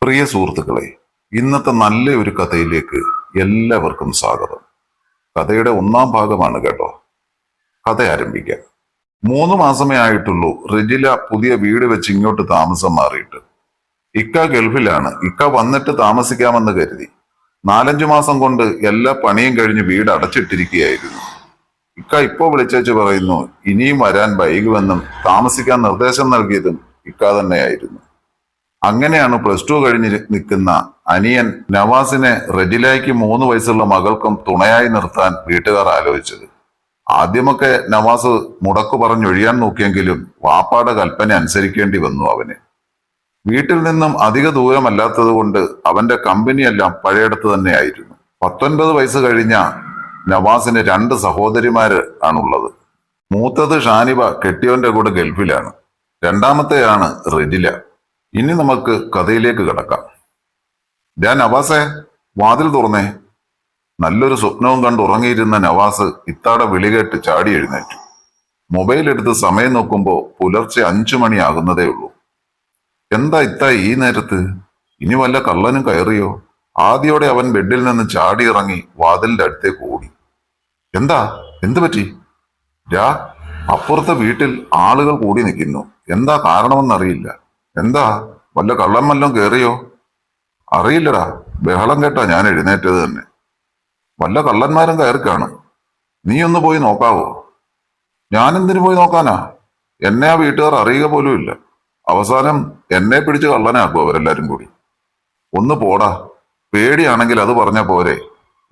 പ്രിയ സുഹൃത്തുക്കളെ, ഇന്നത്തെ നല്ല ഒരു കഥയിലേക്ക് എല്ലാവർക്കും സ്വാഗതം. കഥയുടെ ഒന്നാം ഭാഗമാണ് കേട്ടോ. കഥ ആരംഭിക്കാം. 3 മാസമേ ആയിട്ടുള്ളൂ റെജില പുതിയ വീട് വെച്ച് ഇങ്ങോട്ട് താമസം മാറിയിട്ട്. ഇക്ക ഗൾഫിലാണ്. ഇക്ക വന്നിട്ട് താമസിക്കാമെന്ന് കരുതി 4-5 മാസം കൊണ്ട് എല്ലാ പണിയും കഴിഞ്ഞ് വീട് അടച്ചിട്ടിരിക്കുകയായിരുന്നു. ഇക്ക ഇപ്പോ വിളിച്ചേച്ച് പറയുന്നു ഇനിയും വരാൻ വൈകുമെന്നും താമസിക്കാൻ നിർദ്ദേശം നൽകിയതും ഇക്ക തന്നെയായിരുന്നു. അങ്ങനെയാണ് +2 കഴിഞ്ഞ് നിൽക്കുന്ന അനിയൻ നവാസിനെ റെജിലയ്ക്ക് 3 വയസ്സുള്ള മകൾക്കും തുണയായി നിർത്താൻ വീട്ടുകാർ ആലോചിച്ചത്. ആദ്യമൊക്കെ നവാസ് മുടക്കു പറഞ്ഞൊഴിയാൻ നോക്കിയെങ്കിലും വാപ്പാടെ കൽപ്പന അനുസരിക്കേണ്ടി വന്നു അവന്. വീട്ടിൽ നിന്നും അധിക ദൂരമല്ലാത്തത് കൊണ്ട് അവന്റെ കമ്പനിയെല്ലാം പഴയടത്ത് തന്നെയായിരുന്നു. 19 വയസ്സ് കഴിഞ്ഞ നവാസിന് 2 സഹോദരിമാര് ആണുള്ളത്. മൂത്തത് ഷാനിബ കെട്ടിയോന്റെ കൂടെ ഗൾഫിലാണ്. രണ്ടാമത്തെയാണ് റെജില. ഇനി നമുക്ക് കഥയിലേക്ക് കിടക്കാം. നവാസേ, വാതിൽ തുറന്നേ. നല്ലൊരു സ്വപ്നവും കണ്ട് ഉറങ്ങിയിരുന്ന നവാസ് ഇത്താടെ വിളി കേട്ട് ചാടി എഴുന്നേറ്റു. മൊബൈൽ എടുത്ത് സമയം നോക്കുമ്പോ പുലർച്ചെ 5 മണിയാകുന്നതേ ഉള്ളൂ. എന്താ ഇത്ത ഈ നേരത്ത്? ഇനി വല്ല കള്ളനും കയറിയോ? ആദ്യോടെ അവൻ ബെഡിൽ നിന്ന് ചാടി ഇറങ്ങി വാതിലിന്റെ അടുത്തേക്ക് ഓടി. എന്താ, എന്തു പറ്റി? അപ്പുറത്തെ വീട്ടിൽ ആളുകൾ കൂടി നിൽക്കുന്നു. എന്താ കാരണമെന്നറിയില്ല. എന്താ, വല്ല കള്ളം വല്ലതും കേറിയോ? അറിയില്ലടാ, ബഹളം കേട്ടാ ഞാൻ എഴുന്നേറ്റത് തന്നെ. വല്ല കള്ളന്മാരും കയറി കാണും. നീ ഒന്ന് പോയി നോക്കാവോ? ഞാനെന്തിനു പോയി നോക്കാനാ? എന്നെ ആ വീട്ടുകാർ അറിയുക പോലും ഇല്ല. അവസാനം എന്നെ പിടിച്ച് കള്ളനാക്കും അവരെല്ലാരും കൂടി. ഒന്ന് പോടാ. പേടിയാണെങ്കിൽ അത് പറഞ്ഞ പോരെ.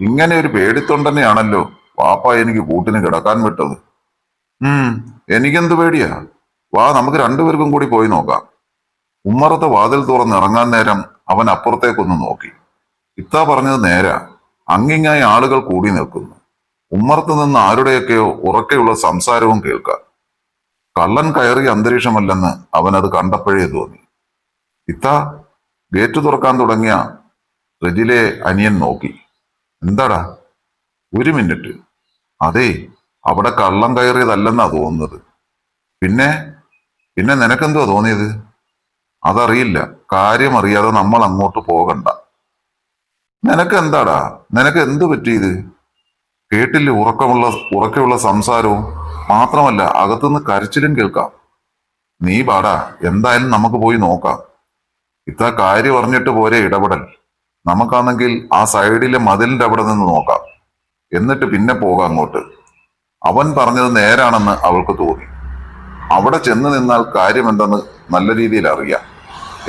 ഇങ്ങനെ ഒരു പേടിത്തൊണ്ടനെയാണല്ലോ വാപ്പ എനിക്ക് കൂട്ടിന് കിടക്കാൻ വിട്ടത്. എനിക്കെന്ത് പേടിയാ? വാ, നമുക്ക് രണ്ടുപേർക്കും കൂടി പോയി നോക്കാം. ഉമ്മറത്തെ വാതിൽ തുറന്നിറങ്ങാൻ നേരം അവൻ അപ്പുറത്തേക്കൊന്ന് നോക്കി. ഇത്താ പറഞ്ഞത് നേരാ. അങ്ങിങ്ങായി ആളുകൾ കൂടി നിൽക്കുന്നു. ഉമ്മറത്ത് നിന്ന് ആരുടെയൊക്കെയോ ഉറക്കെയുള്ള സംസാരവും കേൾക്കാം. കള്ളൻ കയറിയ അന്തരീക്ഷമല്ലെന്ന് അവനത് കണ്ടപ്പോഴേ തോന്നി. ഇത്താ, ഗേറ്റ് തുറക്കാൻ തുടങ്ങിയ റെജിലെ അനിയൻ നോക്കി. എന്താടാ? 1 മിനിറ്റ്. അതേ, അവിടെ കള്ളം കയറിയതല്ലെന്നാ തോന്നുന്നത്. പിന്നെ പിന്നെ നിനക്കെന്തുവാ തോന്നിയത്? അതറിയില്ല. കാര്യം അറിയാതെ നമ്മൾ അങ്ങോട്ട് പോകണ്ട. നിനക്ക് എന്താടാ? നിനക്ക് എന്തു പറ്റിയത്? കേട്ടില്ലേ ഉറക്കെയുള്ള സംസാരവും? മാത്രമല്ല അകത്തുനിന്ന് കരച്ചിലും കേൾക്കാം. നീ പാടാ, എന്തായാലും നമുക്ക് പോയി നോക്കാം. ഇത്ര കാര്യം അറിഞ്ഞിട്ട് പോരെ ഇടപെടൽ. നമുക്കാണെങ്കിൽ ആ സൈഡിലെ മതിലിന്റെ അവിടെ നിന്ന് നോക്കാം. എന്നിട്ട് പിന്നെ പോകാം അങ്ങോട്ട്. അവൻ പറഞ്ഞത് നേരാണെന്ന് അവൾക്ക് തോന്നി. അവിടെ ചെന്ന് നിന്നാൽ കാര്യമെന്തെന്ന് നല്ല രീതിയിൽ അറിയാം.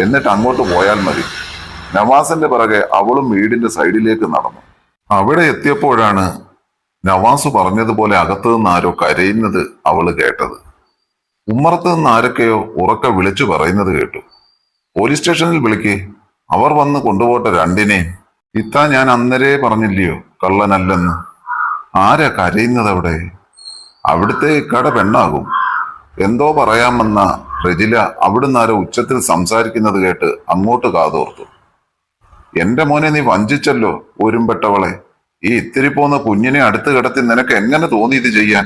എന്നിട്ട് അങ്ങോട്ട് പോയാൽ മതി. നവാസിന്റെ പിറകെ അവളും വീടിന്റെ സൈഡിലേക്ക് നടന്നു. അവിടെ എത്തിയപ്പോഴാണ് നവാസ് പറഞ്ഞതുപോലെ അകത്തു നിന്ന് ആരോ കരയുന്നത് അവള് കേട്ടത്. ഉമ്മറത്ത് നിന്ന് ആരൊക്കെയോ ഉറക്കെ വിളിച്ചു പറയുന്നത് കേട്ടു. പോലീസ് സ്റ്റേഷനിൽ വിളിക്കേ, അവർ വന്ന് കൊണ്ടുപോട്ടെ രണ്ടിനെയും. ഇത്താ, ഞാൻ അന്നേരേ പറഞ്ഞില്ലയോ കള്ളനല്ലെന്ന്. ആരാ കരയുന്നത് അവിടെ? അവിടുത്തെ ഇക്കടെ പെണ്ണാകും. എന്തോ പറയാമെന്ന റെജില അവിടുന്ന് ആരോ ഉച്ചത്തിൽ സംസാരിക്കുന്നത് കേട്ട് അങ്ങോട്ട് കാതോർത്തു. എന്റെ മോനെ, നീ വഞ്ചിച്ചല്ലോ ഒരുമ്പെട്ടവളെ. ഈ ഇത്തിരി പോന്ന കുഞ്ഞിനെ അടുത്ത് കിടത്തി നിനക്ക് എങ്ങനെ തോന്നി ഇത് ചെയ്യാൻ?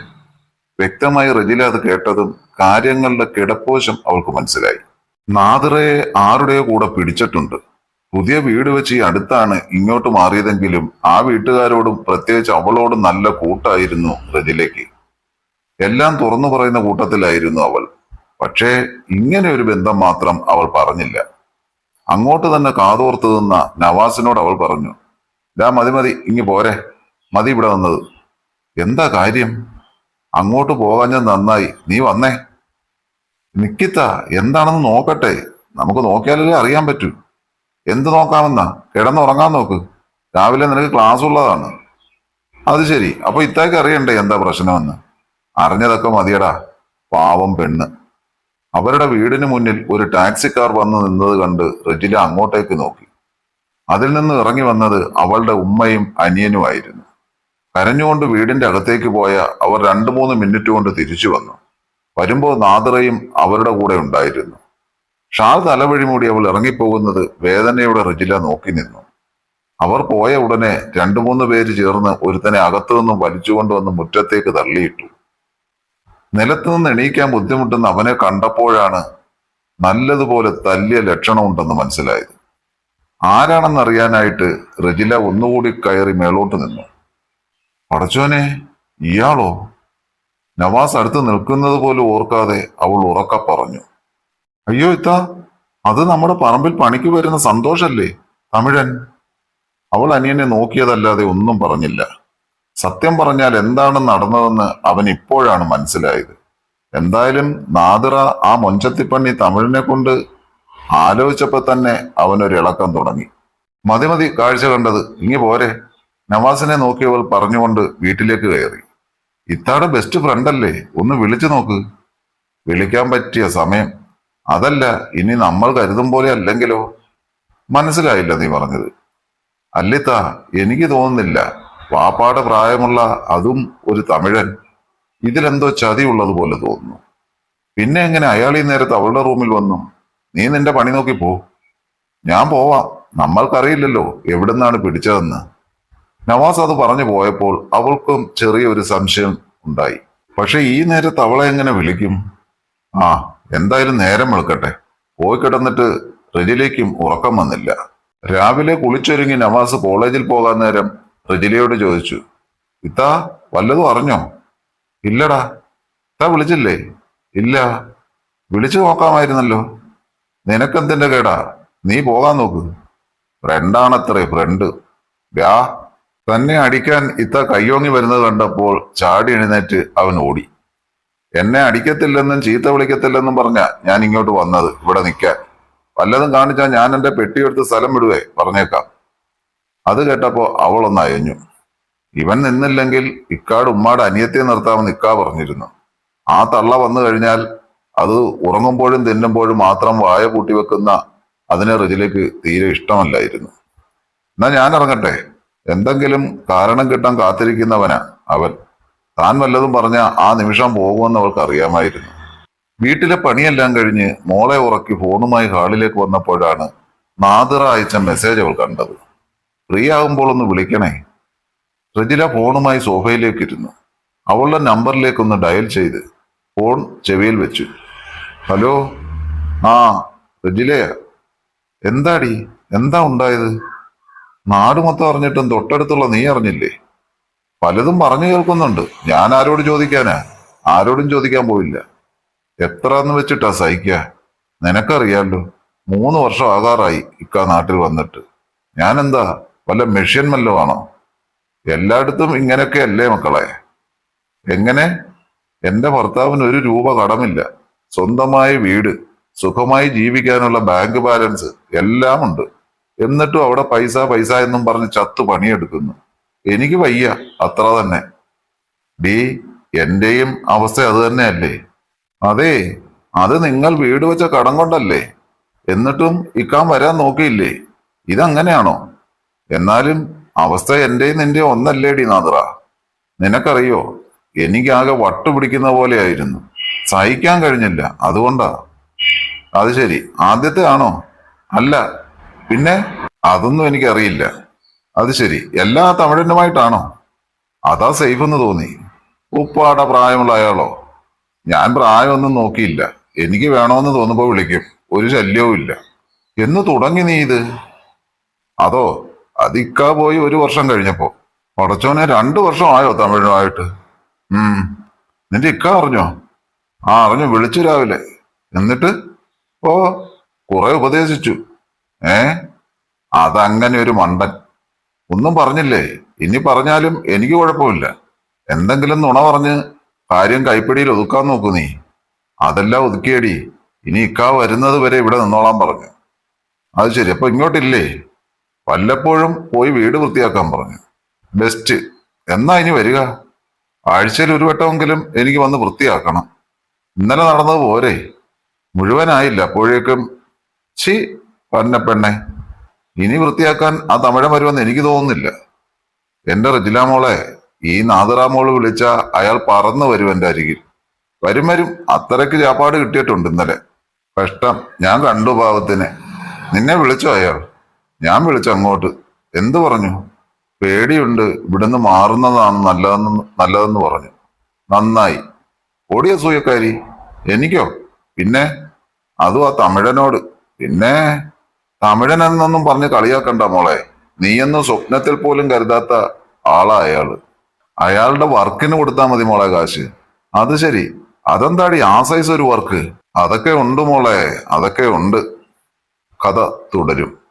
വ്യക്തമായി റെജില അത് കേട്ടതും കാര്യങ്ങളുടെ കിടപ്പോശം അവൾക്ക് മനസ്സിലായി. നാദിറയെ ആരുടെയോ കൂടെ പിടിച്ചിട്ടുണ്ട്. പുതിയ വീട് വെച്ച് ഈ അടുത്താണ് ഇങ്ങോട്ട് മാറിയതെങ്കിലും ആ വീട്ടുകാരോടും പ്രത്യേകിച്ച് അവളോടും നല്ല കൂട്ടായിരുന്നു റെജിലയ്ക്ക്. എല്ലാം തുറന്നു പറയുന്ന കൂട്ടത്തിലായിരുന്നു അവൾ. പക്ഷേ ഇങ്ങനെ ഒരു ബന്ധം മാത്രം അവൾ പറഞ്ഞില്ല. അങ്ങോട്ട് തന്നെ കാതോർത്ത് നിന്ന നവാസിനോട് അവൾ പറഞ്ഞു, മതി മതി, ഇങ്ങ് പോരെ. മതി ഇവിടെ വന്നത്. എന്താ കാര്യം? അങ്ങോട്ട് പോകാഞ്ഞത് നന്നായി. നീ വന്നേ. നിക്കിത്ത, എന്താണെന്ന് നോക്കട്ടെ. നമുക്ക് നോക്കിയാലല്ലേ അറിയാൻ പറ്റൂ. എന്ത് നോക്കാമെന്നാ? കിടന്നുറങ്ങാൻ നോക്ക്. രാവിലെ നിനക്ക് ക്ലാസ് ഉള്ളതാണ്. അത് ശരി. അപ്പൊ ഇത്താക്ക് അറിയണ്ടേ എന്താ പ്രശ്നമെന്ന്? അറിഞ്ഞതൊക്കെ മതിയടാ. പാവം പെണ്ണ്. അവരുടെ വീടിന് മുന്നിൽ ഒരു ടാക്സിക്കാർ വന്നു നിന്നത് കണ്ട് റെജില അങ്ങോട്ടേക്ക് നോക്കി. അതിൽ നിന്ന് ഇറങ്ങി വന്നത് അവളുടെ ഉമ്മയും അനിയനുമായിരുന്നു. കരഞ്ഞുകൊണ്ട് വീടിന്റെ അകത്തേക്ക് പോയ അവർ 2-3 മിനിറ്റ് കൊണ്ട് തിരിച്ചു വന്നു. വരുമ്പോൾ നാദിറയും അവരുടെ കൂടെ ഉണ്ടായിരുന്നു. ഷാൾ തലവഴി മൂടി അവൾ ഇറങ്ങിപ്പോകുന്നത് വേദനയോടെ റെജില നോക്കി നിന്നു. അവർ പോയ ഉടനെ 2-3 പേര് ചേർന്ന് ഒരുത്തനെ അകത്തുനിന്നും വലിച്ചുകൊണ്ടുവന്ന് മുറ്റത്തേക്ക് തള്ളിയിട്ടു. നിലത്തു നിന്ന് എണീക്കാൻ ബുദ്ധിമുട്ടുന്ന അവനെ കണ്ടപ്പോഴാണ് നല്ലതുപോലെ തല്ലിയ ലക്ഷണമുണ്ടെന്ന് മനസ്സിലായത്. ആരാണെന്നറിയാനായിട്ട് റജില ഒന്നുകൂടി കയറി മേലോട്ട് നിന്നു. പടച്ചോനെ, ഇയാളോ? നവാസ് അടുത്ത് നിൽക്കുന്നത് പോലും ഓർക്കാതെ അവൾ ഉറക്കെ പറഞ്ഞു. അയ്യോ ഇത്താ, അത് നമ്മുടെ പറമ്പിൽ പണിക്ക് വരുന്ന സന്തോഷല്ലേ, തമിഴൻ. അവൾ അനിയനെ നോക്കിയതല്ലാതെ ഒന്നും പറഞ്ഞില്ല. സത്യം പറഞ്ഞാൽ എന്താണ് നടന്നതെന്ന് അവൻ ഇപ്പോഴാണ് മനസ്സിലായത്. എന്തായാലും നാദിറ ആ മൊഞ്ചത്തിപ്പണ്ണി തമിഴിനെ കൊണ്ട് ആലോചിച്ചപ്പോ തന്നെ അവനൊരു ഇളക്കം തുടങ്ങി. മതി മതി കാഴ്ച കണ്ടത്, ഇങ്ങി പോരെ, നവാസിനെ നോക്കിയവൾ പറഞ്ഞുകൊണ്ട് വീട്ടിലേക്ക് കയറി. ഇത്താടെ ബെസ്റ്റ് ഫ്രണ്ടല്ലേ, ഒന്ന് വിളിച്ചു നോക്ക്. വിളിക്കാൻ പറ്റിയ സമയം അതല്ല, ഇനി നമ്മൾ കരുതും പോലെ അല്ലെങ്കിലോ? മനസ്സിലായില്ല നീ പറഞ്ഞത്. അല്ലിത്താ, എനിക്ക് തോന്നുന്നില്ല. വാപ്പാടെ പ്രായമുള്ള അതും ഒരു തമിഴൻ, ഇതിലെന്തോ ചതിയുള്ളതുപോലെ തോന്നുന്നു. പിന്നെ എങ്ങനെ അയാൾ ഈ നേരത്ത് അവളുടെ റൂമിൽ വന്നു? നീ നിന്റെ പണി നോക്കി പോ. ഞാൻ പോവാം, നമ്മൾക്കറിയില്ലല്ലോ എവിടുന്നാണ് പിടിച്ചതെന്ന്. നവാസ് അത് പറഞ്ഞു പോയപ്പോൾ അവൾക്കും ചെറിയൊരു സംശയം ഉണ്ടായി. പക്ഷെ ഈ നേരത്ത് അവളെ എങ്ങനെ വിളിക്കും? ആ, എന്തായാലും നേരം വെളുക്കട്ടെ. പോയി കിടന്നിട്ട് റജിലേക്കും ഉറക്കം വന്നില്ല. രാവിലെ കുളിച്ചൊരുങ്ങി നവാസ് കോളേജിൽ പോകാൻ നേരം റജിലയോട് ചോദിച്ചു, ഇത്താ വല്ലതും അറിഞ്ഞോ? ഇല്ലടാ. ഇത്താ വിളിച്ചില്ലേ? ഇല്ല. വിളിച്ചു നോക്കാമായിരുന്നല്ലോ. നിനക്കെന്തിന്റെ കേടാ? നീ പോകാൻ നോക്ക്. ഫ്രണ്ടാണത്രേ, ഫ്രണ്ട്. വ്യാ. തന്നെ അടിക്കാൻ ഇത്ത കയ്യോങ്ങി വരുന്നത് കണ്ടപ്പോൾ ചാടി എഴുന്നേറ്റ് അവൻ ഓടി. എന്നെ അടിക്കത്തില്ലെന്നും ചീത്ത വിളിക്കത്തില്ലെന്നും പറഞ്ഞ ഞാൻ ഇങ്ങോട്ട് വന്നത് ഇവിടെ നിൽക്കാൻ. വല്ലതും കാണിച്ചാൽ ഞാൻ എന്റെ പെട്ടിയെടുത്ത് സ്ഥലം വിടുവേ, പറഞ്ഞേക്കാം. അത് കേട്ടപ്പോ അവളൊന്ന് അയഞ്ഞു. ഇവൻ നിന്നില്ലെങ്കിൽ ഇക്കാട് ഉമ്മാടെ അനിയത്തെ നിർത്താമെന്ന് ഇക്കാ പറഞ്ഞിരുന്നു. ആ തള്ള വന്നു കഴിഞ്ഞാൽ അത് ഉറങ്ങുമ്പോഴും തിന്നുമ്പോഴും മാത്രം വായ പൂട്ടിവെക്കുന്ന അതിനെ റജിലേക്ക് തീരെ ഇഷ്ടമല്ലായിരുന്നു. എന്നാ ഞാൻ ഇറങ്ങട്ടെ. എന്തെങ്കിലും കാരണം കിട്ടാൻ കാത്തിരിക്കുന്നവനാ അവൻ. താൻ വല്ലതും പറഞ്ഞ ആ നിമിഷം പോകുമെന്ന് അവൾക്ക് അറിയാമായിരുന്നു. വീട്ടിലെ പണിയെല്ലാം കഴിഞ്ഞ് മോളെ ഉറക്കി ഫോണുമായി ഹാളിലേക്ക് വന്നപ്പോഴാണ് നാദിറ അയച്ച മെസ്സേജ് അവൾ കണ്ടത്. ഫ്രീ ആകുമ്പോൾ ഒന്ന് വിളിക്കണേ. റജില ഫോണുമായി സോഫയിലേക്ക് ഇരുന്നു. അവളുടെ നമ്പറിലേക്കൊന്ന് ഡയൽ ചെയ്ത് ഫോൺ ചെവിയിൽ വെച്ചു. ഹലോ. ആ, റജിലയാ. എന്താടി, എന്താ ഉണ്ടായത്? നാട് മൊത്തം അറിഞ്ഞിട്ടും തൊട്ടടുത്തുള്ള നീ അറിഞ്ഞില്ലേ? പലതും പറഞ്ഞു കേൾക്കുന്നുണ്ട്. ഞാൻ ആരോട് ചോദിക്കാനാ? ആരോടും ചോദിക്കാൻ പോയില്ല. എത്ര എന്ന് വെച്ചിട്ടാ സഹിക്കുക? നിനക്കറിയാലോ, 3 വർഷം ആകാറായി ഇക്കാ നാട്ടിൽ വന്നിട്ട്. ഞാനെന്താ വല്ല മെഷ്യൻ വല്ലോ ആണോ? എല്ലായിടത്തും ഇങ്ങനെയൊക്കെ അല്ലേ മക്കളെ? എങ്ങനെ? എന്റെ ഭർത്താവിന് 1 രൂപ കടമില്ല, സ്വന്തമായ വീട്, സുഖമായി ജീവിക്കാനുള്ള ബാങ്ക് ബാലൻസ് എല്ലാം ഉണ്ട്. എന്നിട്ടും അവിടെ പൈസ പൈസ എന്നും പറഞ്ഞ് ചത്തു പണിയെടുക്കുന്നു. എനിക്ക് വയ്യ, അത്ര തന്നെ. ഡീ, എന്റെയും അവസ്ഥ അത് തന്നെയല്ലേ? അതെ, അത് നിങ്ങൾ വീട് വെച്ച കടം കൊണ്ടല്ലേ. എന്നിട്ടും ഇക്കാൻ വരാൻ നോക്കിയില്ലേ? ഇതങ്ങനെയാണോ? എന്നാലും അവസ്ഥ എന്റെയും നിന്റെയും ഒന്നല്ലേടി നാദിറ. നിനക്കറിയോ, എനിക്കാകെ വട്ടുപിടിക്കുന്ന പോലെയായിരുന്നു. സഹിക്കാൻ കഴിഞ്ഞില്ല, അതുകൊണ്ടാ. അത് ശരി, ആദ്യത്തെ ആണോ? അല്ല, പിന്നെ? അതൊന്നും എനിക്കറിയില്ല. അത് ശരി, എല്ലാ തമിഴനുമായിട്ടാണോ? അതാ സേഫ് എന്ന് തോന്നി. ഉപ്പാടെ പ്രായമുള്ള അയാളോ? ഞാൻ പ്രായമൊന്നും നോക്കിയില്ല. എനിക്ക് വേണമെന്ന് തോന്നുമ്പോ വിളിക്കും, ഒരു ശല്യവും ഇല്ല. എന്ന് തുടങ്ങി നീ ഇത്? അതോ, അതിക്കാ പോയി 1 വർഷം കഴിഞ്ഞപ്പോ. പടച്ചോനെ, 2 വർഷം ആയോ തമിഴുമായിട്ട്? നിന്റെ ഇക്ക അറിഞ്ഞോ? ആ, അറിഞ്ഞു, വിളിച്ചു രാവിലെ. എന്നിട്ട്? ഓ, കുറെ ഉപദേശിച്ചു. ഏ, അതങ്ങനെ ഒരു മണ്ടൻ. ഒന്നും പറഞ്ഞില്ലേ? ഇനി പറഞ്ഞാലും എനിക്ക് കുഴപ്പമില്ല. എന്തെങ്കിലും നുണ പറഞ്ഞ് കാര്യം കൈപ്പിടിയിൽ ഒതുക്കാൻ നോക്കൂ നീ. അതെല്ലാം ഒതുക്കിയടി. ഇനി ഇക്കാ വരുന്നത് വരെ ഇവിടെ നിന്നോളാൻ പറഞ്ഞു. അത് ശരി, അപ്പൊ ഇങ്ങോട്ടില്ലേ? വല്ലപ്പോഴും പോയി വീട് വൃത്തിയാക്കാൻ പറഞ്ഞു. ബെസ്റ്റ്. എന്നാ ഇനി വരിക? ആഴ്ചയിൽ 1 വട്ടമെങ്കിലും എനിക്ക് വന്ന് വൃത്തിയാക്കണം. ഇന്നലെ നടന്നത് പോരെ? മുഴുവനായില്ല അപ്പോഴേക്കും. ഛീ, പന്ന പെണ്ണെ. ഇനി വൃത്തിയാക്കാൻ ആ തമിഴൻ വരുമെന്ന് എനിക്ക് തോന്നുന്നില്ല. എന്റെ റജില മോളെ, ഈ നാദിറ മോള് വിളിച്ച അയാൾ പറന്നു വരും എന്റെ അരികിൽ. വരും വരും, അത്രയ്ക്ക് ചാപ്പാട് കിട്ടിയിട്ടുണ്ട് ഇന്നലെ. കഷ്ടം, ഞാൻ കണ്ടു പാവത്തിന്. നിന്നെ വിളിച്ചോ അയാൾ? ഞാൻ വിളിച്ചു അങ്ങോട്ട്. എന്തു പറഞ്ഞു? പേടിയുണ്ട്, ഇവിടുന്ന് മാറുന്നതാണ് നല്ലതെന്ന് പറഞ്ഞു. നന്നായി. ഓടിയ സൂയക്കാരി. എനിക്കോ? പിന്നെ അതും ആ തമിഴനോട്. പിന്നെ തമിഴനെന്നൊന്നും പറഞ്ഞ് കളിയാക്കണ്ട മോളെ. നീയൊന്നും സ്വപ്നത്തിൽ പോലും കരുതാത്ത ആളാ അയാള്. അയാളുടെ വർക്കിന് കൊടുത്താൽ മതി മോളെ കാശ്. അത് ശരി, അതെന്താടി ആ സൈസ് ഒരു വർക്ക്? അതൊക്കെ ഉണ്ട് മോളെ, അതൊക്കെ ഉണ്ട്. കഥ തുടരും.